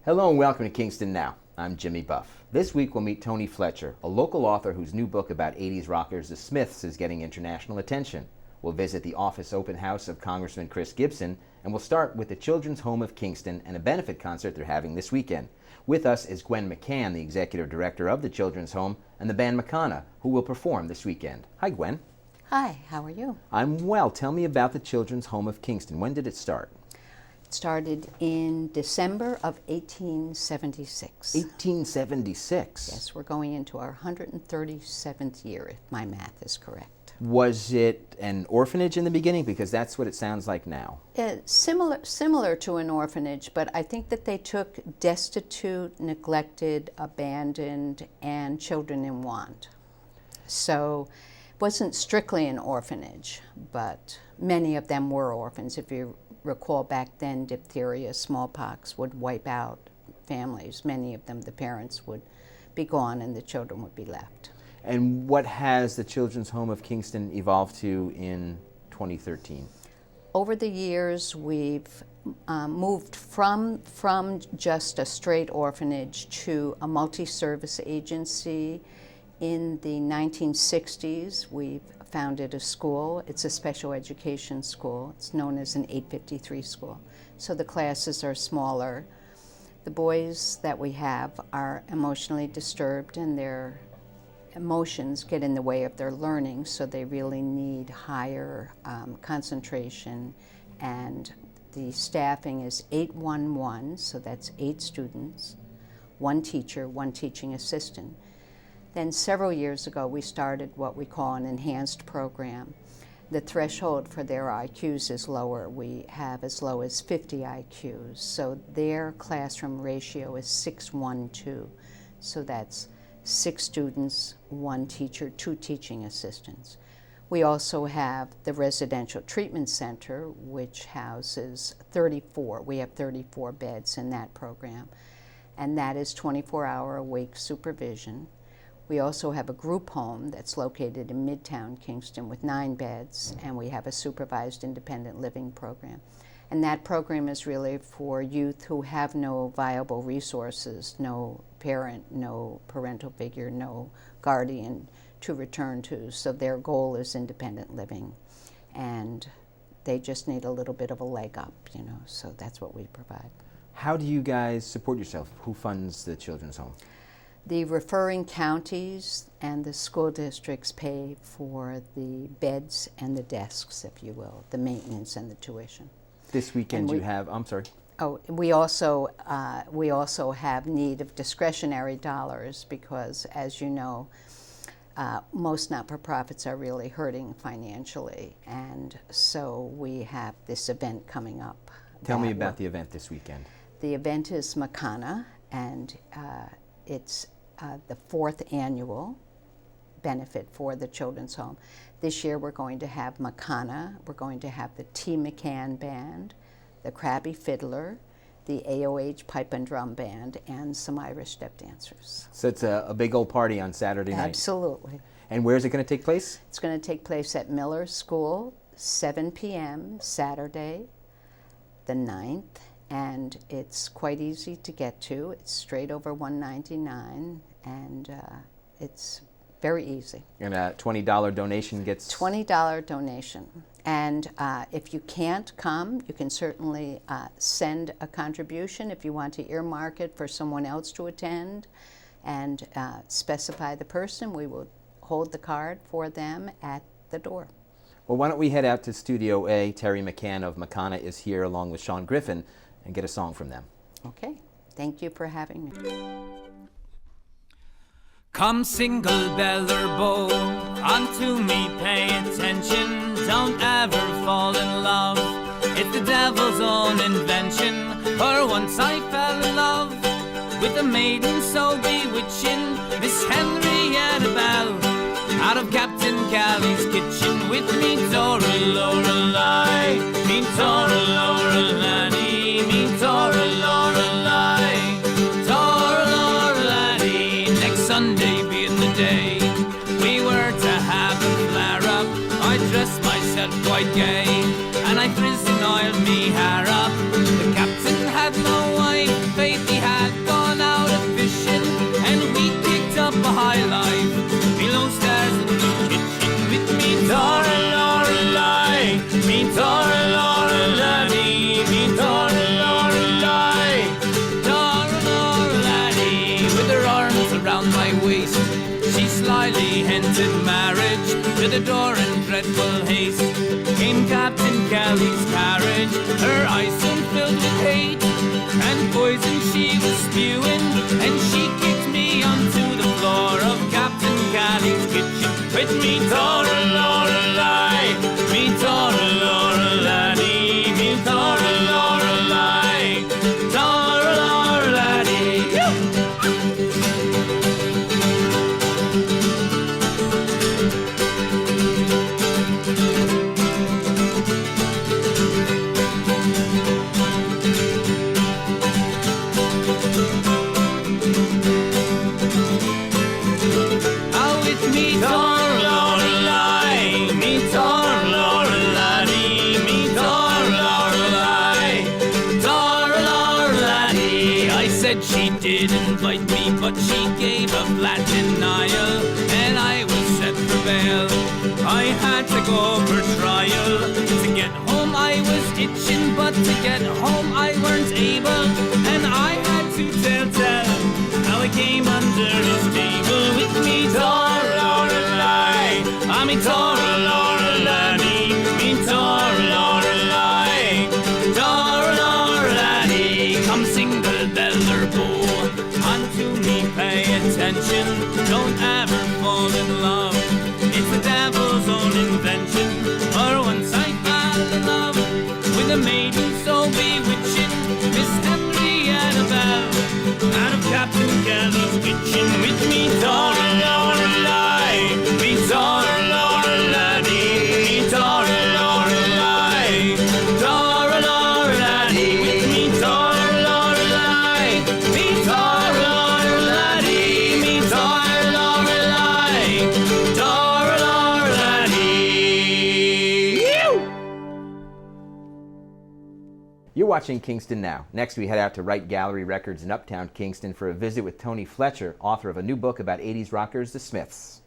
Hello and welcome to Kingston Now. I'm Jimmy Buff. This week we'll meet Tony Fletcher, a local author whose new book about 80s rockers, The Smiths, is getting international attention. We'll visit the office open house of Congressman Chris Gibson, and we'll start with the Children's Home of Kingston and a benefit concert they're having this weekend. With us is Gwen McCann, the executive director of the Children's Home, and the band Makana, who will perform this weekend. Hi, Gwen. Hi, how are you? I'm well. Tell me about the Children's Home of Kingston. When did it start? It started in December of 1876. 1876? Yes, we're going into our 137th year, if my math is correct. Was it an orphanage in the beginning? Because that's what it sounds like now. Similar to an orphanage, but I think that they took destitute, neglected, abandoned, and children in want. So it wasn't strictly an orphanage, but many of them were orphans. If you recall, back then, diphtheria, smallpox would wipe out families. Many of them, the parents would be gone and the children would be left. And what has the Children's Home of Kingston evolved to in 2013? Over the years, we've moved from just a straight orphanage to a multi-service agency. In the 1960s, we founded a school. It's a special education school. It's known as an 853 school. So the classes are smaller. The boys that we have are emotionally disturbed, and their emotions get in the way of their learning, so they really need higher concentration. And the staffing is 811, so that's 8 students, 1 teacher, 1 teaching assistant. Then several years ago, we started what we call an enhanced program. The threshold for their IQs is lower. We have as low as 50 IQs. So their classroom ratio is 6:1:2. So that's 6 students, 1 teacher, 2 teaching assistants. We also have the residential treatment center, which houses 34. We have 34 beds in that program. And that is 24-hour-a-week supervision. We also have a group home that's located in Midtown Kingston with 9 beds, and we have a supervised independent living program. And that program is really for youth who have no viable resources, no parent, no parental figure, no guardian to return to. So their goal is independent living, and they just need a little bit of a leg up, so that's what we provide. How do you guys support yourself? Who funds the Children's Home? The referring counties and the school districts pay for the beds and the desks, if you will, the maintenance and the tuition. This weekend you have, I'm sorry. Oh, we also have need of discretionary dollars because, as you know, most not-for-profits are really hurting financially, and so we have this event coming up. Tell me about the event this weekend. The event is Makana, and it's the 4th annual benefit for the Children's Home. This year we're going to have Makana, we're going to have the T. McCann Band, the Krabby Fiddler, the AOH Pipe and Drum Band, and some Irish step dancers. So it's a big old party on Saturday night. Absolutely. And where is it going to take place? It's going to take place at Miller School, 7 p.m. Saturday, the 9th. And it's quite easy to get to. It's straight over 199, and it's very easy. And a $20 donation gets... $20 donation. And if you can't come, you can certainly send a contribution if you want to earmark it for someone else to attend, and specify the person. We will hold the card for them at the door. Well, why don't we head out to Studio A. Terry McCann of Makana is here along with Shawn Griffin, and get a song from them. Okay. Thank you for having me. Come single bell or bow, unto me pay attention. Don't ever fall in love, it's the devil's own invention. For once I fell in love with a maiden so bewitching, Miss Henrietta Bell, out of Captain Galley's kitchen. With me Dora Lorelei, me Dora Lorelei, me Dora Lorelei, Dora Lorelei. Next Sunday being the day we were to have a flare-up, I dressed myself quite gay, and I frizzed and oiled me hair up. The captain had no wife, straight, he had gone out a fishing, and we picked up a high life below stairs in the kitchen with me Dora Lorelei, me Dora Lorelei, me Dora Lorelei, Dora Lorelei, with her arms around my waist, she slyly hinted marriage to the door in dreadful haste. Came Captain Kelly's carriage, her eyes soon filled with hate, and poison she was spewing, and she kicked me onto the floor of Captain Kelly's kitchen with me Dora Lorelei, me Dora Lorelei, me Dora Lorelei, Dora Lorelei. She did invite me, but she gave a flat denial, and I was set for bail. I had to go for trial. To get home I was itching, but to get home I weren't able, and I had to tell how I came under his table with me Dora Lorelei, I'm me Dora Lorelei, me Dora Lorelei, Dora Lorelei, come single beller bow, unto me pay attention, don't ever fall in love, it's the devil's own invention, for once I fell in love with a maiden so bewitching, Miss Henrietta Bell, out of Captain Kelly's kitchen, with me Dora Lorelei, me Dora Lorelei, me Dora Lorelei, Dora Lorelei, with me Dora Lorelei, me Dora Lorelei, me Dora Lorelei, Dora Lorelei. You're watching Kingston Now. Next, we head out to Wright Gallery Records in Uptown Kingston for a visit with Tony Fletcher, author of a new book about 80s rockers, the Smiths.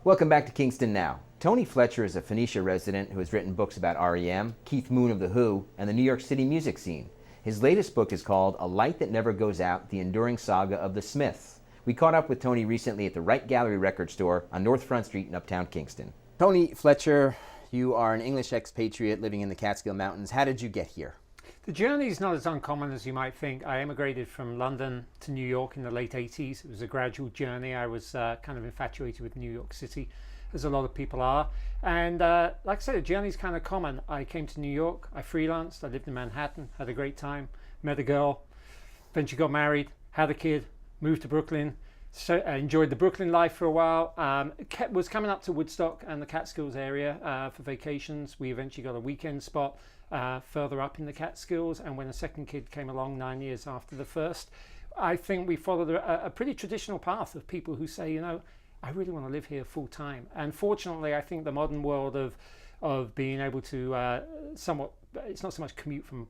Welcome back to Kingston Now. Tony Fletcher is a Phoenicia resident who has written books about R.E.M., Keith Moon of The Who, and the New York City music scene. His latest book is called A Light That Never Goes Out, The Enduring Saga of the Smiths. We caught up with Tony recently at the Wright Gallery Record Store on North Front Street in Uptown Kingston. Tony Fletcher, you are an English expatriate living in the Catskill Mountains. How did you get here? The journey is not as uncommon as you might think. I emigrated from London to New York in the late 80s. It was a gradual journey. I was kind of infatuated with New York City, as a lot of people are. And like I said, the journey's kind of common. I came to New York, I freelanced, I lived in Manhattan, had a great time, met a girl, eventually got married, had a kid, moved to Brooklyn. So I enjoyed the Brooklyn life for a while. Was coming up to Woodstock and the Catskills area for vacations. We eventually got a weekend spot further up in the Catskills, and when a second kid came along 9 years after the first, I think we followed a pretty traditional path of people who say, you know, I really want to live here full time. And fortunately, I think the modern world of being able to somewhat, it's not so much commute from,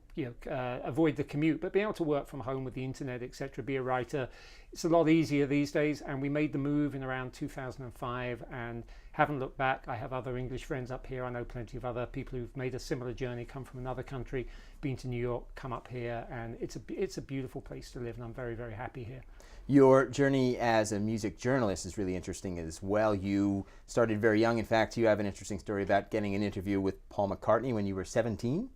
avoid the commute, but being able to work from home with the internet, etc., be a writer, it's a lot easier these days. And we made the move in around 2005 and haven't looked back. I have other English friends up here. I know plenty of other people who've made a similar journey, come from another country, been to New York, come up here, and it's a beautiful place to live, and I'm very, very happy here. Your journey as a music journalist is really interesting as well. You started very young. In fact, you have an interesting story about getting an interview with Paul McCartney when you were 17.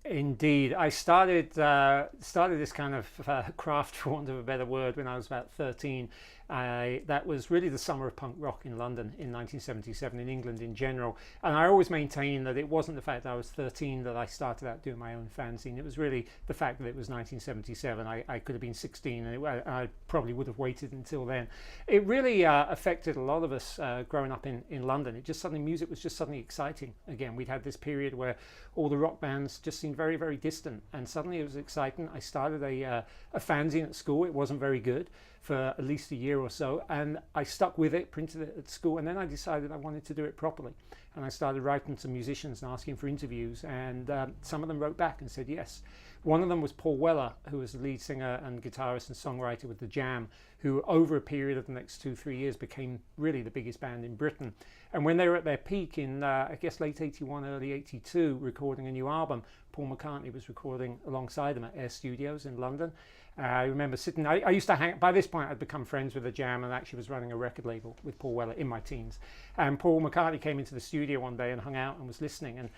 Indeed. I started this kind of craft, for want of a better word, when I was about 13. That was really the summer of punk rock in London in 1977, in England in general. And I always maintain that it wasn't the fact that I was 13 that I started out doing my own fanzine. It was really the fact that it was 1977. I could have been 16 and I probably would have waited until then. It really affected a lot of us growing up in London. It just suddenly, music was just suddenly exciting. Again, we'd had this period where all the rock bands just seemed very, very distant. And suddenly it was exciting. I started a fanzine at school. It wasn't very good for at least a year or so, and I stuck with it, printed it at school, and then I decided I wanted to do it properly. And I started writing to musicians and asking for interviews, and some of them wrote back and said yes. One of them was Paul Weller, who was the lead singer and guitarist and songwriter with The Jam, who over a period of the next 2-3 years became really the biggest band in Britain. And when they were at their peak in, I guess, late 81, early 82, recording a new album, Paul McCartney was recording alongside them at Air Studios in London. I remember sitting, I used to hang, by this point I'd become friends with The Jam and actually was running a record label with Paul Weller in my teens. And Paul McCartney came into the studio one day and hung out and was listening. And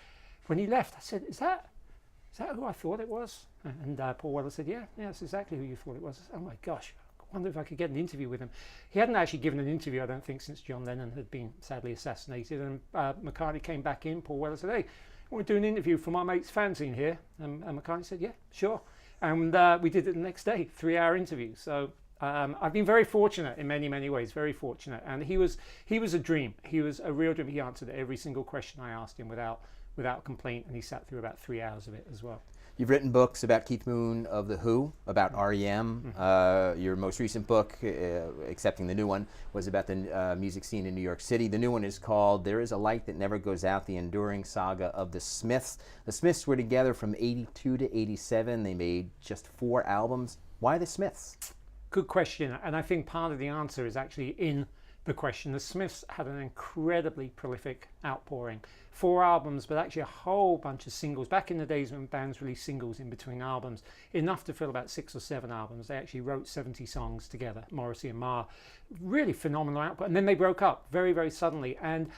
when he left, I said, is that who I thought it was? And Paul Weller said, yeah, that's exactly who you thought it was. I said, oh my gosh, I wonder if I could get an interview with him. He hadn't actually given an interview, I don't think, since John Lennon had been sadly assassinated. And McCartney came back in. Paul Weller said, hey, I want to do an interview for my mate's fanzine here. And McCartney said, yeah, sure. And we did it the next day, 3-hour interview. So I've been very fortunate in many, many ways, very fortunate. And he was a dream. He was a real dream. He answered every single question I asked him without complaint, and he sat through about 3 hours of it as well. You've written books about Keith Moon of The Who, about REM. Your most recent book, excepting the new one, was about the music scene in New York City. The new one is called There Is a Light That Never Goes Out, The Enduring Saga of the Smiths. The Smiths were together from 82 to 87. They made just 4 albums. Why the Smiths? Good question, and I think part of the answer is actually in the question. The Smiths had an incredibly prolific outpouring. 4 albums, but actually a whole bunch of singles. Back in the days when bands released singles in between albums, enough to fill about 6 or 7 albums. They actually wrote 70 songs together, Morrissey and Marr. Really phenomenal output. And then they broke up very, very suddenly. And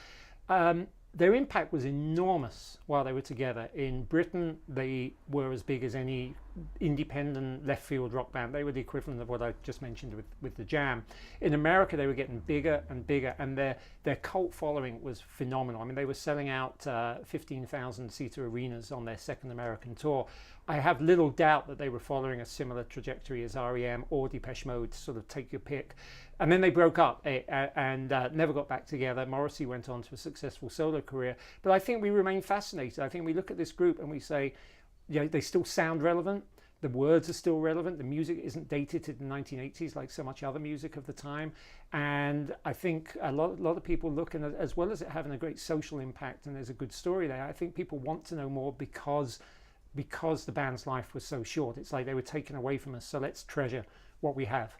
their impact was enormous while they were together. In Britain, they were as big as any independent left field rock band. They were the equivalent of what I just mentioned with The Jam. In America, they were getting bigger and bigger, and their cult following was phenomenal. I mean, they were selling out 15,000-seater arenas on their second American tour. I have little doubt that they were following a similar trajectory as REM or Depeche Mode, sort of take your pick. And then they broke up and never got back together. Morrissey went on to a successful solo career. But I think we remain fascinated. I think we look at this group and we say, yeah, they still sound relevant. The words are still relevant. The music isn't dated to the 1980s like so much other music of the time. And I think a lot of people look, and as well as it having a great social impact and there's a good story there, I think people want to know more because the band's life was so short. It's like they were taken away from us, so let's treasure what we have.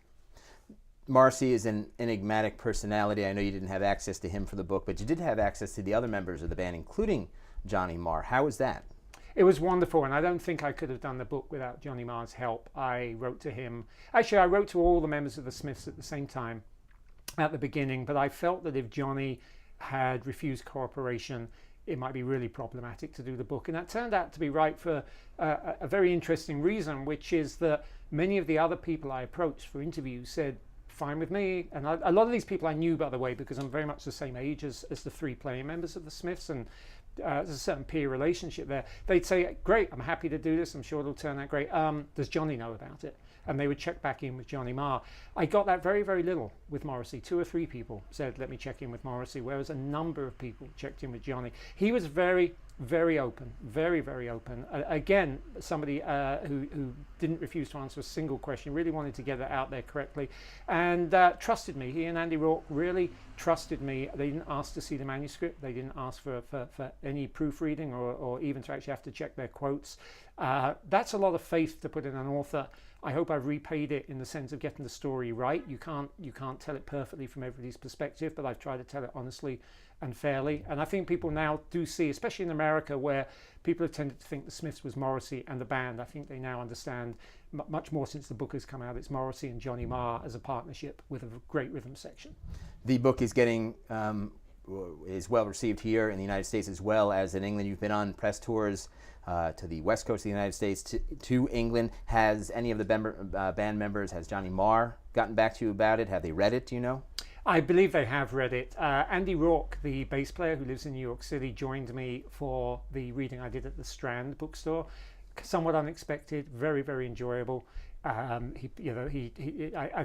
Morrissey is an enigmatic personality. I know you didn't have access to him for the book, but you did have access to the other members of the band, including Johnny Marr. How was that? It was wonderful, and I don't think I could have done the book without Johnny Marr's help. I wrote to him. Actually, I wrote to all the members of the Smiths at the same time at the beginning, but I felt that if Johnny had refused cooperation, it might be really problematic to do the book. And that turned out to be right for a very interesting reason, which is that many of the other people I approached for interviews said, fine with me. And a lot of these people I knew, by the way, because I'm very much the same age as the 3 playing members of the Smiths, and there's a certain peer relationship there. They'd say, great, I'm happy to do this, I'm sure it'll turn out great. Does Johnny know about it? And they would check back in with Johnny Marr. I got that very, very little with Morrissey. 2 or 3 people said, let me check in with Morrissey, whereas a number of people checked in with Johnny. He was very, very open, very, very open. Again, somebody who didn't refuse to answer a single question, really wanted to get it out there correctly, and trusted me. He and Andy Rourke really trusted me. They didn't ask to see the manuscript. They didn't ask for any proofreading or even to actually have to check their quotes. That's a lot of faith to put in an author. I hope I've repaid it in the sense of getting the story right. You can't tell it perfectly from everybody's perspective, but I've tried to tell it honestly and fairly. And I think people now do see, especially in America, where people have tended to think the Smiths was Morrissey and the band. I think they now understand much more since the book has come out. It's Morrissey and Johnny Marr as a partnership with a great rhythm section. The book is getting is well received here in the United States as well as in England. You've been on press tours to the west coast of the United States, to England. Has any of the band members, has Johnny Marr gotten back to you about it? Have they read it, do you know? I believe they have read it. Andy Rourke, the bass player who lives in New York City, joined me for the reading I did at the Strand bookstore. Somewhat unexpected, very, very enjoyable. I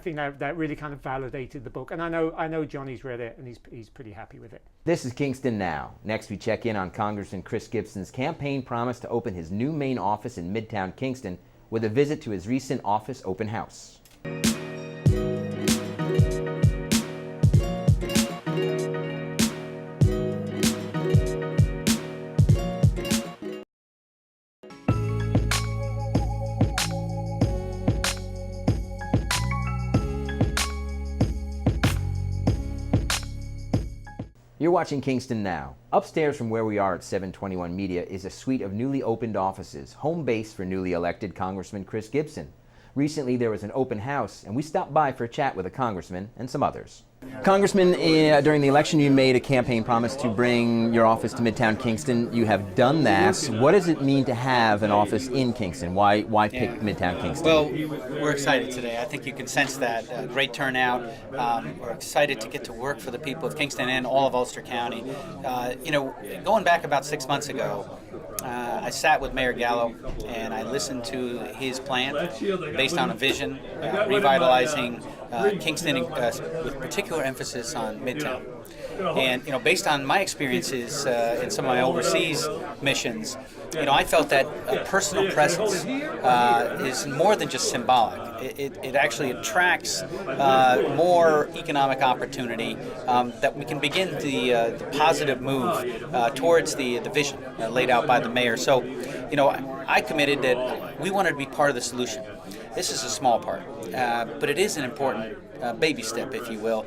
think that really kind of validated the book, and I know Johnny's read it, and he's pretty happy with it. This is Kingston Now. Next, we check in on Congressman Chris Gibson's campaign promise to open his new main office in Midtown Kingston with a visit to his recent office open house. You're watching Kingston Now. Upstairs from where we are at 721 Media is a suite of newly opened offices, home base for newly elected Congressman Chris Gibson. Recently there was an open house, and we stopped by for a chat with a congressman and some others. Congressman, during the election you made a campaign promise to bring your office to Midtown Kingston. You have done that. What does it mean to have an office in Kingston? Why pick Midtown Kingston? Well, we're excited today. I think you can sense that. Great turnout. We're excited to get to work for the people of Kingston and all of Ulster County. Going back about 6 months ago, I sat with Mayor Gallo and I listened to his plan based on a vision, revitalizing Kingston with particular emphasis on Midtown. And based on my experiences in some of my overseas missions, I felt that a personal presence is more than just symbolic. It actually attracts more economic opportunity, that we can begin the positive move towards the vision laid out by the mayor. So, I committed that we wanted to be part of the solution. This is a small part, but it is an important baby step, if you will,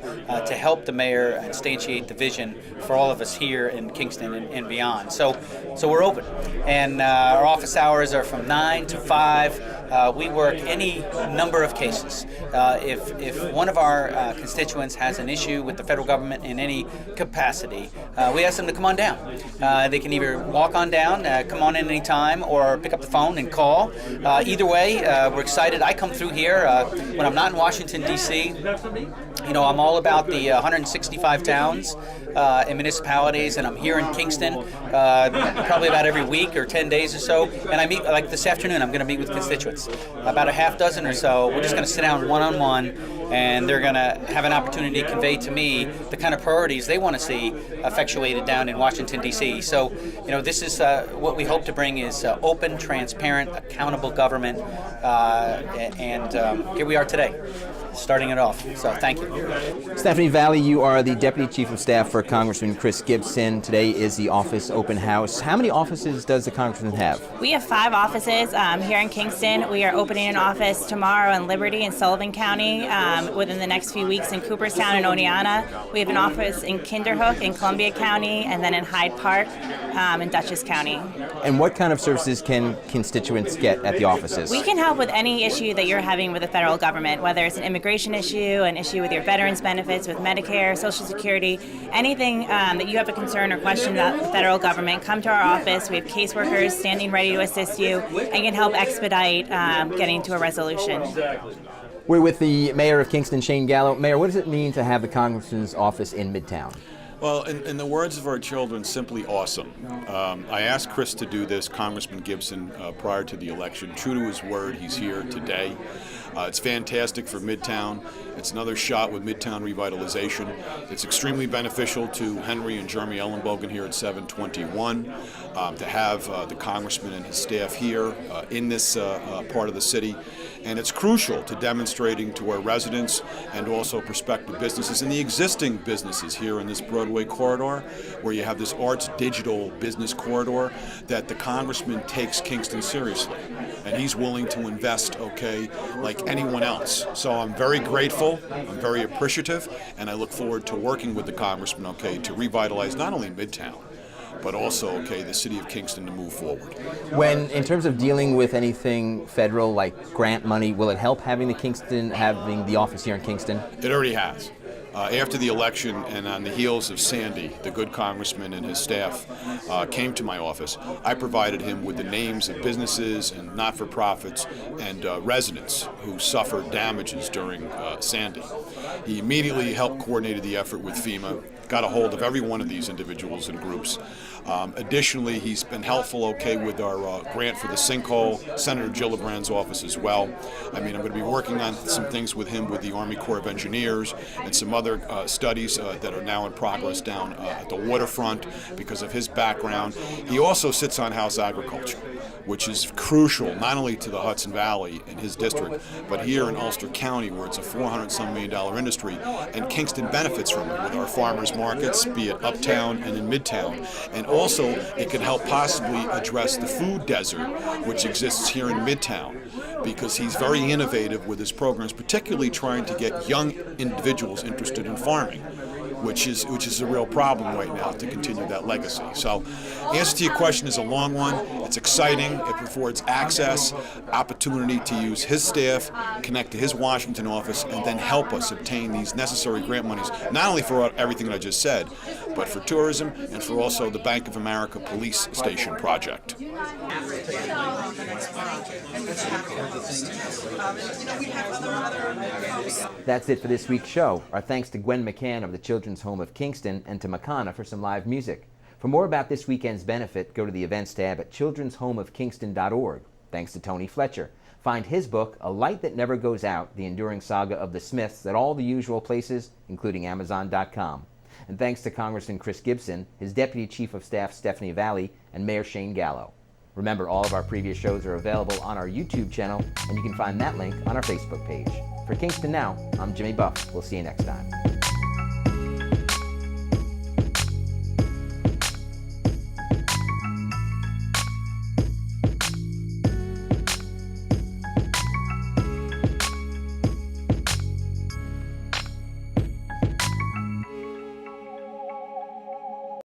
to help the mayor instantiate the vision for all of us here in Kingston and beyond. So we're open, and our office hours are from 9 to 5. We work any number of cases. If one of our constituents has an issue with the federal government in any capacity, we ask them to come on down. They can either walk on down, come on in any time, or pick up the phone and call. Either way, we're excited. I come through here when I'm not in Washington, D.C. I'm all about the 165 towns and municipalities, and I'm here in Kingston probably about every week or 10 days or so. And I meet, like this afternoon, I'm going to meet with constituents, about a half dozen or so. We're just going to sit down one-on-one, and they're going to have an opportunity to convey to me the kind of priorities they want to see effectuated down in Washington, D.C. So, this is what we hope to bring is open, transparent, accountable government, and here we are today, starting it off. So thank you. Stephanie Valle, you are the Deputy Chief of Staff for Congressman Chris Gibson. Today is the office open house. How many offices does the Congressman have? We have 5 offices here in Kingston. We are opening an office tomorrow in Liberty and Sullivan County, within the next few weeks in Cooperstown and Oneonta. We have an office in Kinderhook in Columbia County, and then in Hyde Park in Dutchess County. And what kind of services can constituents get at the offices? We can help with any issue that you're having with the federal government, whether it's an immigration issue, an issue with your veterans benefits, with Medicare, Social Security, anything that you have a concern or question about the federal government, come to our office. We have caseworkers standing ready to assist you and can help expedite getting to a resolution. We're with the Mayor of Kingston, Shayne Gallo. Mayor, what does it mean to have the Congressman's office in Midtown? Well, in the words of our children, simply awesome. I asked Chris to do this, Congressman Gibson, prior to the election. True to his word, he's here today. It's fantastic for Midtown. It's another shot with Midtown revitalization. It's extremely beneficial to Henry and Jeremy Ellenbogen here at 721 to have the Congressman and his staff here in this part of the city. And it's crucial to demonstrating to our residents and also prospective businesses and the existing businesses here in this Broadway corridor, where you have this arts digital business corridor, that the Congressman takes Kingston seriously. And he's willing to invest, like anyone else. So I'm very grateful, I'm very appreciative, and I look forward to working with the Congressman, to revitalize not only Midtown, but also, the city of Kingston to move forward. When, in terms of dealing with anything federal, like grant money, will it help having the office here in Kingston? It already has. After the election and on the heels of Sandy, the good congressman and his staff came to my office, I provided him with the names of businesses and not-for-profits and residents who suffered damages during Sandy. He immediately helped coordinate the effort with FEMA, got a hold of every one of these individuals and groups. Additionally, he's been helpful, with our grant for the sinkhole, Senator Gillibrand's office as well. I'm going to be working on some things with him with the Army Corps of Engineers and some other studies that are now in progress down at the waterfront because of his background. He also sits on House Agriculture, which is crucial not only to the Hudson Valley in his district, but here in Ulster County, where it's a $400-some million industry, and Kingston benefits from it with our farmers markets, be it uptown and in midtown. And also, it can help possibly address the food desert, which exists here in midtown, because he's very innovative with his programs, particularly trying to get young individuals interested in farming, which is a real problem right now to continue that legacy. So, the answer to your question is a long one. It's exciting. It affords access, opportunity to use his staff, connect to his Washington office, and then help us obtain these necessary grant monies, not only for everything that I just said, but for tourism and for also the Bank of America Police Station project. That's it for this week's show. Our thanks to Gwen McCann of the Children's Home of Kingston and to Makana for some live music. For more about this weekend's benefit, go to the events tab at childrenshomeofkingston.org. Thanks to Tony Fletcher. Find his book, A Light That Never Goes Out, The Enduring Saga of the Smiths, at all the usual places, including Amazon.com. And thanks to Congressman Chris Gibson, his Deputy Chief of Staff Stephanie Valle, and Mayor Shayne Gallo. Remember, all of our previous shows are available on our YouTube channel, and you can find that link on our Facebook page. For Kingston Now, I'm Jimmy Buff. We'll see you next time.